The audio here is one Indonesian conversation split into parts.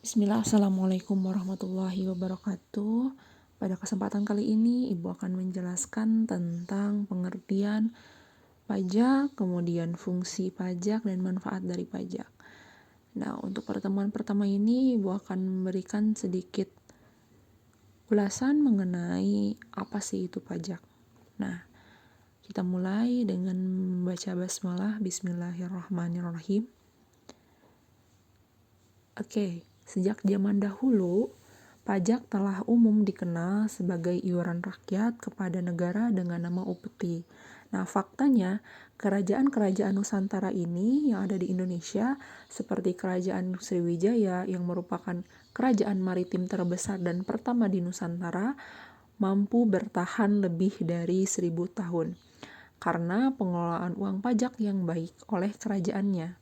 Bismillah, Assalamualaikum warahmatullahi wabarakatuh. Pada kesempatan kali ini, Ibu akan menjelaskan tentang pengertian pajak, kemudian fungsi pajak, dan manfaat dari pajak. Nah, untuk pertemuan pertama ini, Ibu akan memberikan sedikit ulasan mengenai apa sih itu pajak. Nah, kita mulai dengan membaca basmalah, Bismillahirrahmanirrahim. Oke, sejak zaman dahulu, pajak telah umum dikenal sebagai iuran rakyat kepada negara dengan nama upeti. Nah, faktanya, kerajaan-kerajaan Nusantara ini yang ada di Indonesia, seperti Kerajaan Sriwijaya yang merupakan kerajaan maritim terbesar dan pertama di Nusantara, mampu bertahan lebih dari 1000 tahun karena pengelolaan uang pajak yang baik oleh kerajaannya.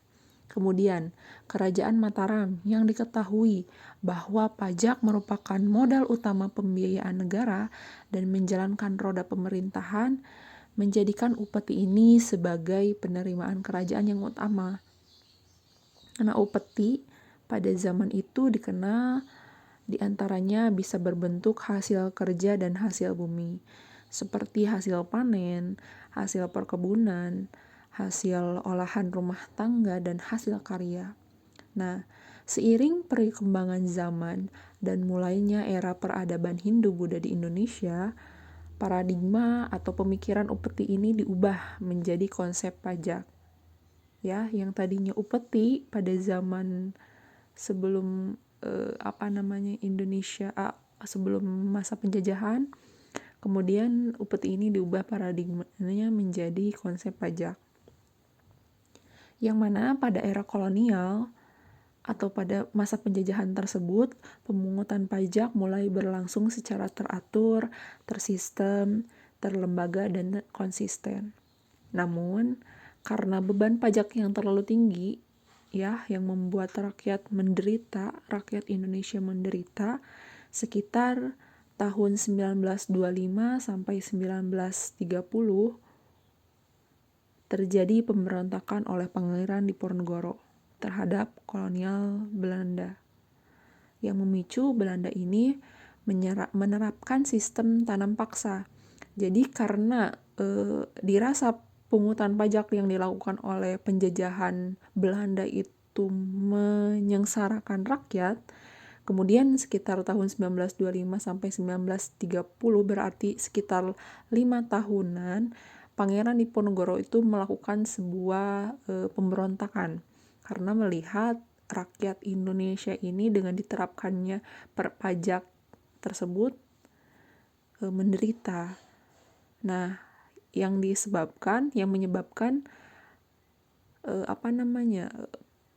Kemudian, Kerajaan Mataram yang diketahui bahwa pajak merupakan modal utama pembiayaan negara dan menjalankan roda pemerintahan, menjadikan upeti ini sebagai penerimaan kerajaan yang utama. Karena upeti pada zaman itu dikenal diantaranya bisa berbentuk hasil kerja dan hasil bumi, seperti hasil panen, hasil perkebunan, hasil olahan rumah tangga, dan hasil karya. Nah, seiring perkembangan zaman dan mulainya era peradaban Hindu-Buddha di Indonesia, paradigma atau pemikiran upeti ini diubah menjadi konsep pajak. Ya, yang tadinya upeti pada zaman sebelum Indonesia sebelum masa penjajahan, kemudian upeti ini diubah paradigmanya menjadi konsep pajak. Yang mana pada era kolonial atau pada masa penjajahan tersebut, pemungutan pajak mulai berlangsung secara teratur, tersistem, terlembaga, dan konsisten. Namun, karena beban pajak yang terlalu tinggi, yang membuat rakyat Indonesia menderita, sekitar tahun 1925 sampai 1930 terjadi pemberontakan oleh Pangeran Diponegoro terhadap kolonial Belanda, yang memicu Belanda ini menerapkan sistem tanam paksa. Jadi karena dirasa pungutan pajak yang dilakukan oleh penjajahan Belanda itu menyengsarakan rakyat, kemudian sekitar tahun 1925 sampai 1930, berarti sekitar 5 tahunan, Pangeran Diponegoro itu melakukan sebuah pemberontakan karena melihat rakyat Indonesia ini dengan diterapkannya pajak tersebut menderita. Nah, yang menyebabkan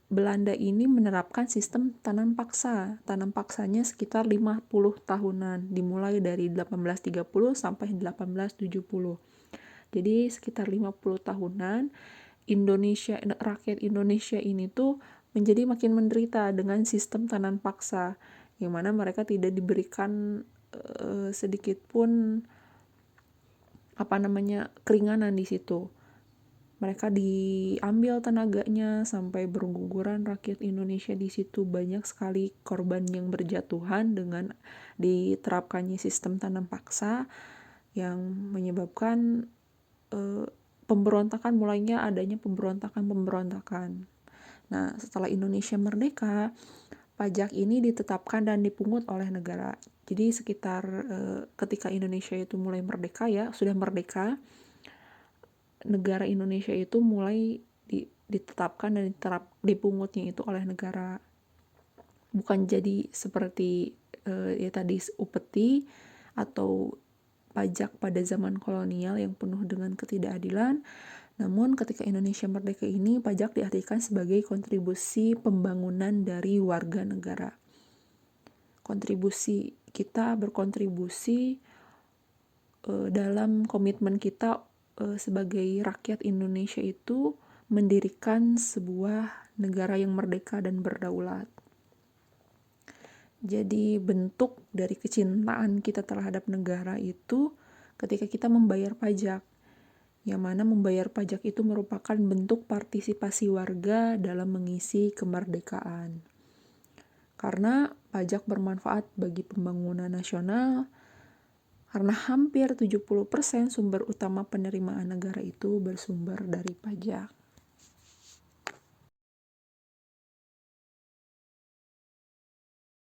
Belanda ini menerapkan sistem tanam paksa. Tanam paksanya sekitar 50 tahunan, dimulai dari 1830 sampai 1870. Jadi sekitar 50 tahunan rakyat Indonesia ini tuh menjadi makin menderita dengan sistem tanam paksa, yang mana mereka tidak diberikan sedikit pun keringanan di situ. Mereka diambil tenaganya sampai berguguran rakyat Indonesia di situ. Banyak sekali korban yang berjatuhan dengan diterapkannya sistem tanam paksa, yang menyebabkan mulainya adanya pemberontakan. Nah, setelah Indonesia merdeka, pajak ini ditetapkan dan dipungut oleh negara. Jadi sekitar ketika Indonesia itu mulai merdeka, sudah merdeka, negara Indonesia itu mulai ditetapkan dan dipungutnya itu oleh negara. Bukan jadi seperti tadi upeti atau pajak pada zaman kolonial yang penuh dengan ketidakadilan. Namun ketika Indonesia merdeka ini, pajak diartikan sebagai kontribusi pembangunan dari warga negara. Kita berkontribusi dalam komitmen kita sebagai rakyat Indonesia itu mendirikan sebuah negara yang merdeka dan berdaulat. Jadi bentuk dari kecintaan kita terhadap negara itu ketika kita membayar pajak, yang mana membayar pajak itu merupakan bentuk partisipasi warga dalam mengisi kemerdekaan. Karena pajak bermanfaat bagi pembangunan nasional, karena hampir 70% sumber utama penerimaan negara itu bersumber dari pajak.